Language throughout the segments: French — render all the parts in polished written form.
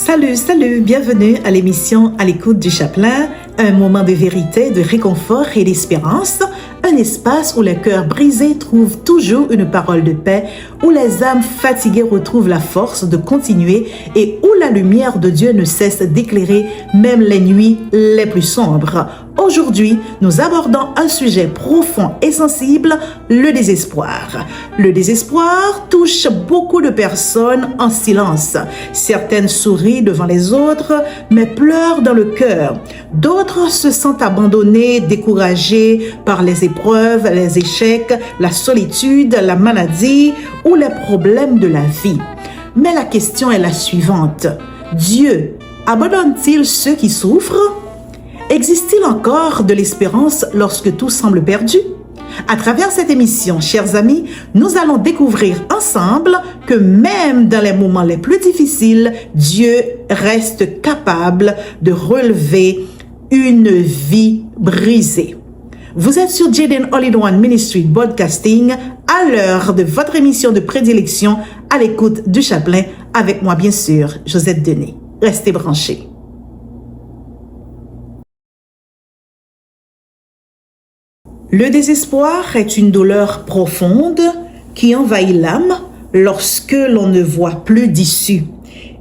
Salut, bienvenue à l'émission À l'écoute du Chaplain, un moment de vérité, de réconfort et d'espérance, un espace où les cœurs brisés trouvent toujours une parole de paix, où les âmes fatiguées retrouvent la force de continuer et où la lumière de Dieu ne cesse d'éclairer même les nuits les plus sombres. Aujourd'hui, nous abordons un sujet profond et sensible, le désespoir. Le désespoir touche beaucoup de personnes en silence. Certaines sourient devant les autres, mais pleurent dans le cœur. D'autres se sentent abandonnées, découragées par les épreuves, les échecs, la solitude, la maladie ou les problèmes de la vie. Mais la question est la suivante. Dieu abandonne-t-il ceux qui souffrent? Existe-t-il encore de l'espérance lorsque tout semble perdu? À travers cette émission, chers amis, nous allons découvrir ensemble que même dans les moments les plus difficiles, Dieu reste capable de relever une vie brisée. Vous êtes sur Jaden All-in-One Ministry Broadcasting à l'heure de votre émission de prédilection à l'écoute du Chaplain, avec moi bien sûr, Josette Denis. Restez branchés. Le désespoir est une douleur profonde qui envahit l'âme lorsque l'on ne voit plus d'issue.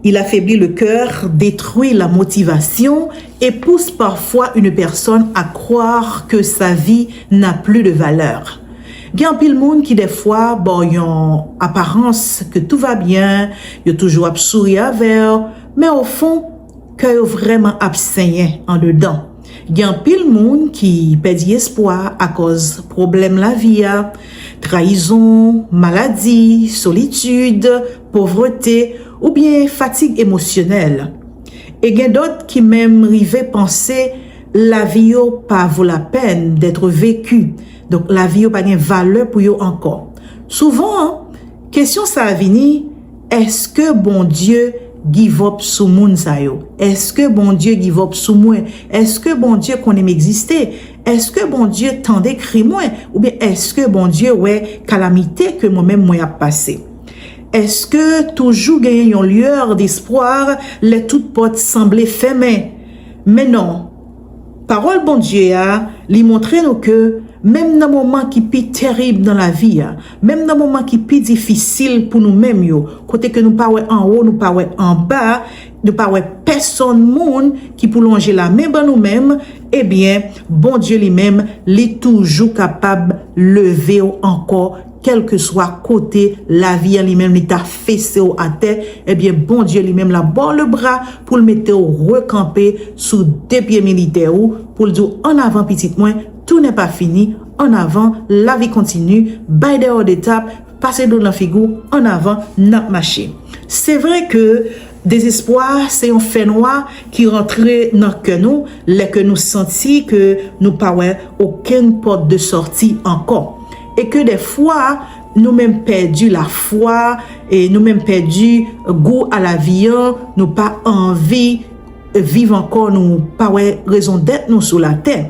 Il affaiblit le cœur, détruit la motivation et pousse parfois une personne à croire que sa vie n'a plus de valeur. Il y a un pile monde qui des fois, ils ont apparence que tout va bien, ils ont toujours sourire avec, mais au fond, qu'ils ont vraiment absent en dedans. Il y a un pile monde qui perd espoir à cause de problèmes la vie, trahison, maladie, solitude, pauvreté ou bien fatigue émotionnelle. Et il y a d'autres qui même arrivent penser la vie pas vaut la peine d'être vécue. Donc la vie pas de valeur pour eux encore. Souvent, question ça venir, est-ce que bon Dieu give up sous moun sa yo? Est-ce que bon Dieu give up sous moi? Est-ce que bon Dieu qu'on aime exister? Est-ce que bon Dieu t'en décrit moi? Ou bien est-ce que bon Dieu ouais calamité que moi-même moi a passé? Est-ce que toujours gagner une lueur d'espoir, les toutes portes semblaient fermées? Mais non. Parole bon Dieu a lui montrer nous que même dans moment qui plus terrible dans la vie, même dans moment qui plus difficile pour nous-mêmes yo, côté que nous pas en haut, nous pas en bas, nous pas personne monde qui pour longer la main dans nous-mêmes, eh bien, bon Dieu lui-même, est toujours capable lever encore quel que soit côté la vie lui-même il t'a fessé à terre, eh bien bon Dieu lui-même la bord le bras pour le mettre au recamper sous deux pieds militaires pour le dire en avant petit moins, tout n'est pas fini, en avant la vie continue, by the hors d'étape, passer dans la figure, en avant n'a marché. C'est vrai que désespoir, c'est un fait noir qui rentrait dans le cœur nous, les que nous sentis que nous pas aucune porte de sortie encore. Et que des fois, nous-mêmes perdu la foi et nous-mêmes perdu goût à la vie, nous pas envie vivre encore, nous pas raison d'être nous sur la terre.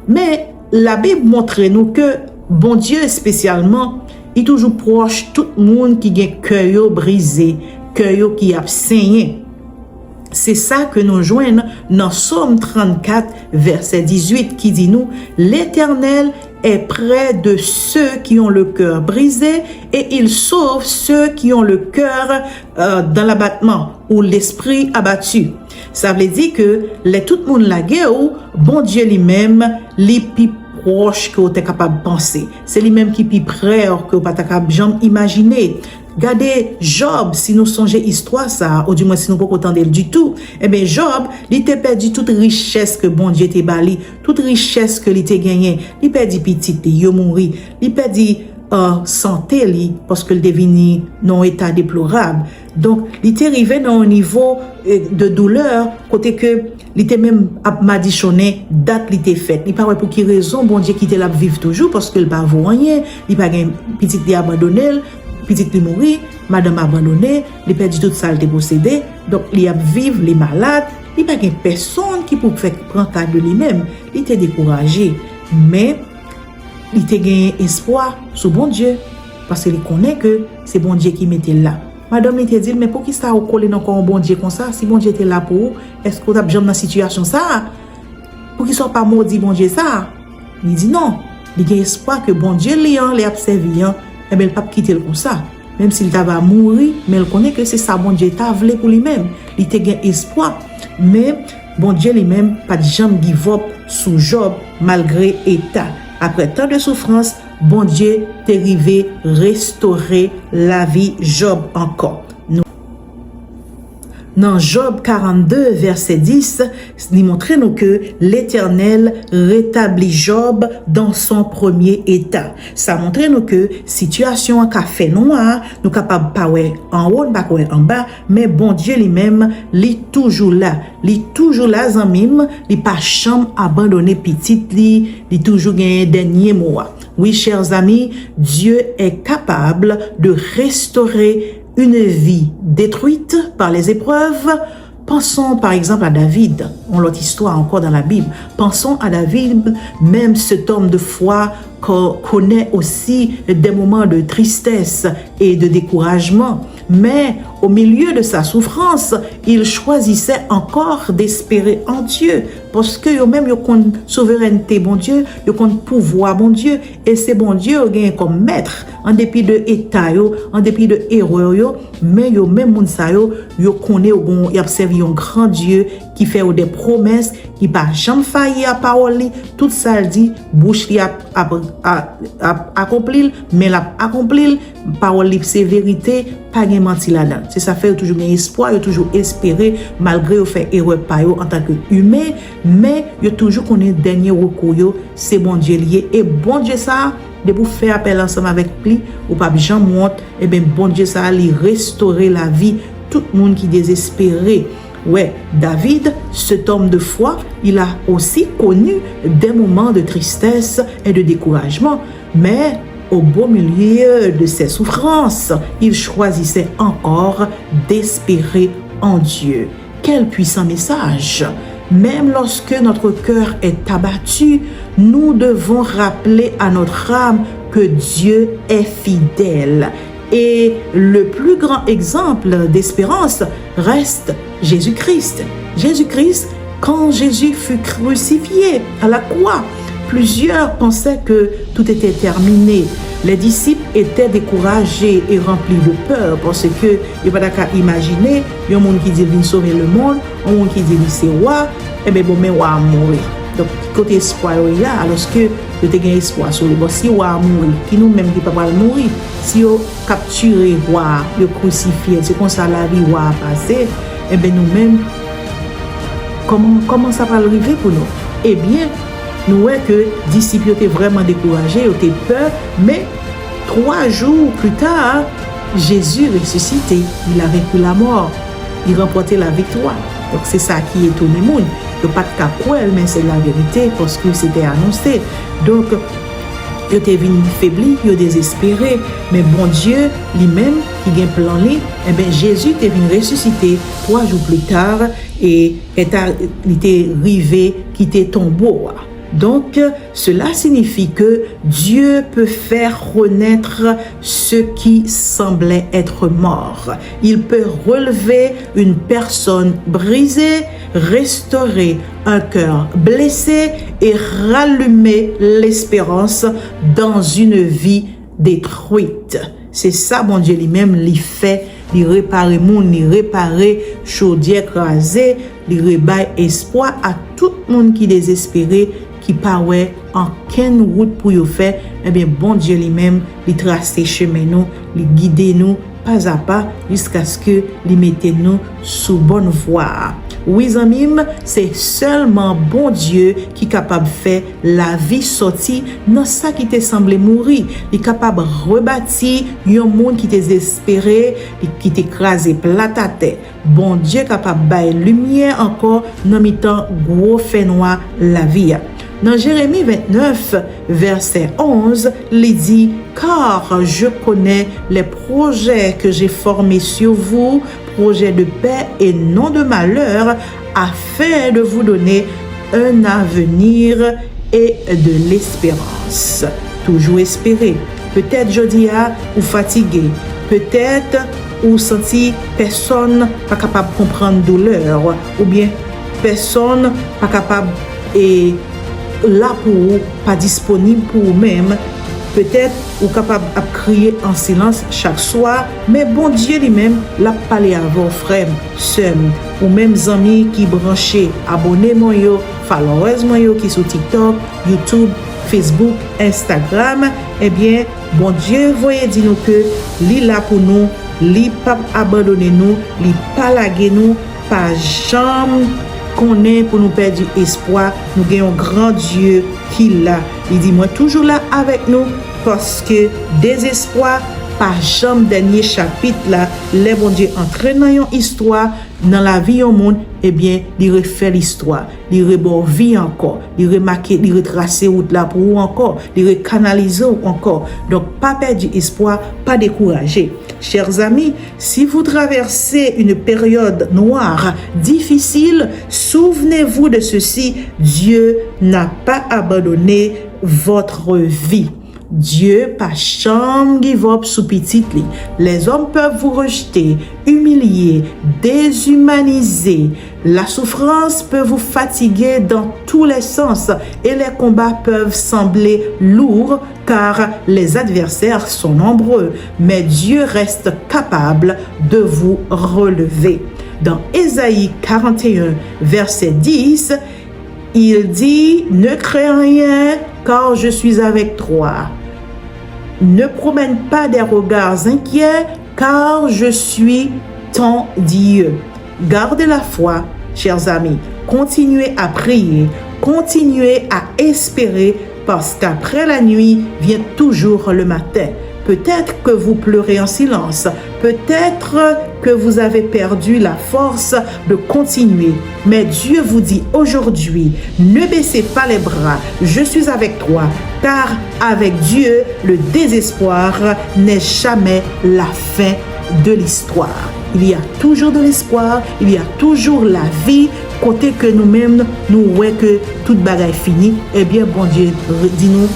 Mais la Bible montre nous que bon Dieu spécialement, il est toujours proche tout le monde qui a cœur brisé, cœur qui a saigné. C'est ça que nous joignons dans Psaume 34, verset 18, qui dit nous, l'Éternel est près de ceux qui ont le cœur brisé et il sauve ceux qui ont le cœur dans l'abattement ou l'esprit abattu. Ça veut dire que tout le monde la guerre, bon Dieu lui-même, les plus proche que vous êtes capable de penser. C'est lui-même qui est plus près que vous n'êtes pas capable de imaginer. Regardez Job, si nous songeons histoire ça, ou du moins si nous ne pouvons pas entendre du tout, eh bien Job, il a perdu toute richesse que bon Dieu t'a bali, toute richesse que il a gagné. Il a perdu petit, il a mouru, il a perdu santé parce que le devenu dans un état déplorable. Donc, il est arrivé dans un niveau de douleur, côté que il était même madichonné, date il était faite. Il pas pour quelle raison bon Dieu quitte la vivre toujours parce que il pas rien, il pas gain petit il abandonné, petit il mourir, madame abandonné, il perdu toute ça il était possédé. Donc, il a vivre les malades, il pas gain personne qui peut faire prendre cas de lui-même. Il était découragé, mais il te gagne espoir sur bon Dieu parce qu'il connaît que c'est bon Dieu qui mettait là. Madame était dit, mais pour qui ça a collé dans un bon Dieu comme ça? Si bon Dieu était là pour vous, est-ce que vous avez jamais dans situation ça? Pour qu'il soit pas maudit bon Dieu ça? Il dit non. Il y a espoir que bon Dieu les a observé, et bien il pas quitter comme ça. Même s'il va mourir, mais il connaît que c'est ça bon Dieu t'a voulu pour lui-même. Il a gagné espoir. Mais bon Dieu lui-même pas de jamais give up sous Job malgré état. Après tant de souffrance, bon Dieu t'est arrivé restaurer la vie Job encore. Dans Job 42, verset 10, il montre nous que l'Éternel rétablit Job dans son premier état. Ça montre nous que situation a fait noir, nous capable pas en haut, pas en bas, mais bon Dieu lui-même, il est toujours là. Il est toujours là, zamim, il pas chambre abandonné petite, il toujours gagné dernier mot. Oui, chers amis, Dieu est capable de restaurer une vie détruite par les épreuves. Pensons par exemple à David, on l'autre histoire encore dans la Bible. Pensons à David, même cet homme de foi connaît aussi des moments de tristesse et de découragement. Mais au milieu de sa souffrance, il choisissait encore d'espérer en Dieu. Parce que yo même yo compte souveraineté bon Dieu, yo compte pouvoir bon Dieu, et c'est bon Dieu gagne comme maître en dépit de état yo, en dépit de erreur yo, mais yo même moun sa yo connaît y observe un grand Dieu qui fait des promesses, qui pas jamais failli à parole li, tout ça dit bouche li a accompli, mais l'a accompli, parole li c'est vérité, pas gen menti là-dedans. C'est ça fait toujours un espoir, yo toujours espérer malgré yo fait erreur pa yo en tant que humain, mais yo toujours connaît dernier recours yo, c'est bon Dieu lié, et bon Dieu ça de vous faire appel ensemble avec lui ou pas Jean monte, et bien bon Dieu ça lui restaurer la vie tout le monde qui désespéré. Ouais, David, cet homme de foi, il a aussi connu des moments de tristesse et de découragement, mais au beau milieu de ses souffrances, il choisissait encore d'espérer en Dieu. Quel puissant message! Même lorsque notre cœur est abattu, nous devons rappeler à notre âme que Dieu est fidèle. Et le plus grand exemple d'espérance reste Jésus-Christ. Jésus-Christ, quand Jésus fut crucifié à la croix, plusieurs pensaient que tout était terminé. Les disciples étaient découragés et remplis de peur parce que il n'y a pas qu'à imaginer, il y a un monde qui dit qu'il sauver le monde, un monde qui dit qu'il c'est roi, et bien bon, mais roi a mourir. Donc, côté espoir, il y a, alors que vous avez espoir sur le bon, si roi a mourir, qui nous-mêmes qui ne pouvons pas mourir, si vous capturez roi, vous crucifiez, c'est comme ça la vie roi a passé, et bien nous-mêmes, comment ça va arriver pour nous? Eh bien, nous voyons que les disciples étaient vraiment découragés, ils étaient peur, mais 3 jours plus tard, Jésus ressuscité, il a vaincu la mort, il remportait la victoire. Donc c'est ça qui étonne le monde. Il n'y a pas de cas pour elle, mais c'est la vérité parce que c'était annoncé. Donc, ils étaient venus faiblis, ils étaient désespérés, mais bon Dieu lui-même, qui a un plan lui, eh bien Jésus était venu ressusciter 3 jours plus tard et il était arrivé quitter tombeau. Donc, cela signifie que Dieu peut faire renaître ce qui semblait être mort. Il peut relever une personne brisée, restaurer un cœur blessé et rallumer l'espérance dans une vie détruite. C'est ça, mon Dieu lui-même, lui fait, lui réparer monde, lui réparer chaudière écrasée, lui rébaille espoir à tout le monde qui est désespéré, qui paraît en quelle route pour y faire, eh bien, bon Dieu lui-même, il trace chemin nous, il guide nous pas à pas jusqu'à ce que il mette nous sous bonne voie. Oui, amis, c'est seulement bon Dieu qui est capable de faire la vie sortie dans ça qui te semblait mourir. Il est capable de rebâtir un monde qui t'est désespéré, qui t'est écrasé plat à terre. Bon Dieu est capable de bailler lumière encore dans le temps gros fait noir la vie. Dans Jérémie 29, verset 11, il dit « Car je connais les projets que j'ai formés sur vous, projets de paix et non de malheur, afin de vous donner un avenir et de l'espérance. » Toujours espérer. Peut-être jeudi ou fatigué. Peut-être ou senti personne pas capable de comprendre douleur, ou bien personne pas capable et là pour vous, pas disponible pour vous-même. Peut-être ou capable de crier en silence chaque soir, mais bon Dieu lui-même l'a parlé à vos frères, sœurs, ou même amis qui branchés, abonnez-moi yo, followers-moi yo qui sur TikTok, YouTube, Facebook, Instagram. Eh bien, bon Dieu, voyez dit nous que li là pour nous, li pas abandonner nous, li pas laguer nous, pas jamais qu'on est pour nous perdre espoir. Nous avons un grand Dieu qui l'a. Il dit moi toujours là avec nous parce que désespoir pas jamais dernier chapitre là les bon Dieu entraîne dans une histoire dans la vie au monde. Eh bien il refait l'histoire, il rebord vie encore, il remarquer, il retracer route là pour vous encore, il recanaliser encore. Donc pas perdre espoir, pas décourager. Chers amis, si vous traversez une période noire, difficile, souvenez-vous de ceci, Dieu n'a pas abandonné votre vie. Dieu pas chambre give up sous petite lit. Les hommes peuvent vous rejeter, humilier, déshumaniser. La souffrance peut vous fatiguer dans tous les sens et les combats peuvent sembler lourds car les adversaires sont nombreux. Mais Dieu reste capable de vous relever. Dans Ésaïe 41, verset 10, il dit « Ne crains rien car je suis avec toi. Ne promène pas des regards inquiets car je suis ton Dieu. » Gardez la foi, chers amis. Continuez à prier. Continuez à espérer parce qu'après la nuit vient toujours le matin. Peut-être que vous pleurez en silence. Peut-être que vous avez perdu la force de continuer. Mais Dieu vous dit aujourd'hui, ne baissez pas les bras. Je suis avec toi. Car avec Dieu, le désespoir n'est jamais la fin de l'histoire. Il y a toujours de l'espoir. Il y a toujours la vie. Côté que nous-mêmes, nous voyons que toute bagaille finie. Eh bien, bon Dieu, dis-nous,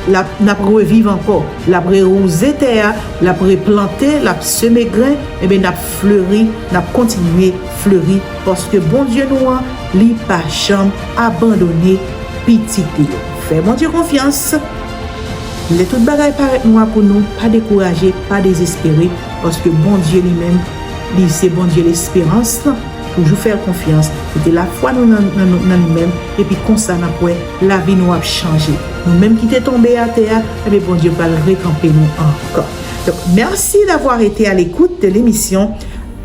la revivre encore, la rosé terre, la planter, la semer grain, et bien n'a fleuri, n'a continué fleurir parce que bon Dieu nous li pas jamais abandonné petit. Fais mon Dieu confiance. Les toutes bagailles paraît noir pour nous, pas décourager, pas désespérer parce que bon Dieu lui-même, c'est bon Dieu l'espérance. Toujours faire confiance, c'était la foi dans nous-mêmes et puis comme ça après la vie nous a changé. Nous-mêmes qui étions tombés à terre, et bien bon Dieu va le récamper nous encore. Donc merci d'avoir été à l'écoute de l'émission,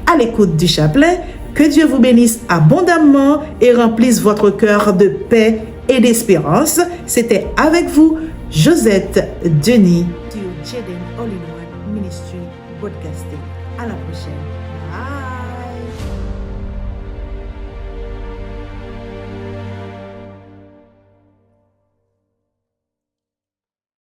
à l'écoute du chapelet. Que Dieu vous bénisse abondamment et remplisse votre cœur de paix et d'espérance. C'était avec vous Josette Denis sur Jeden All-in-One Ministry Podcasting. À la prochaine. Bye.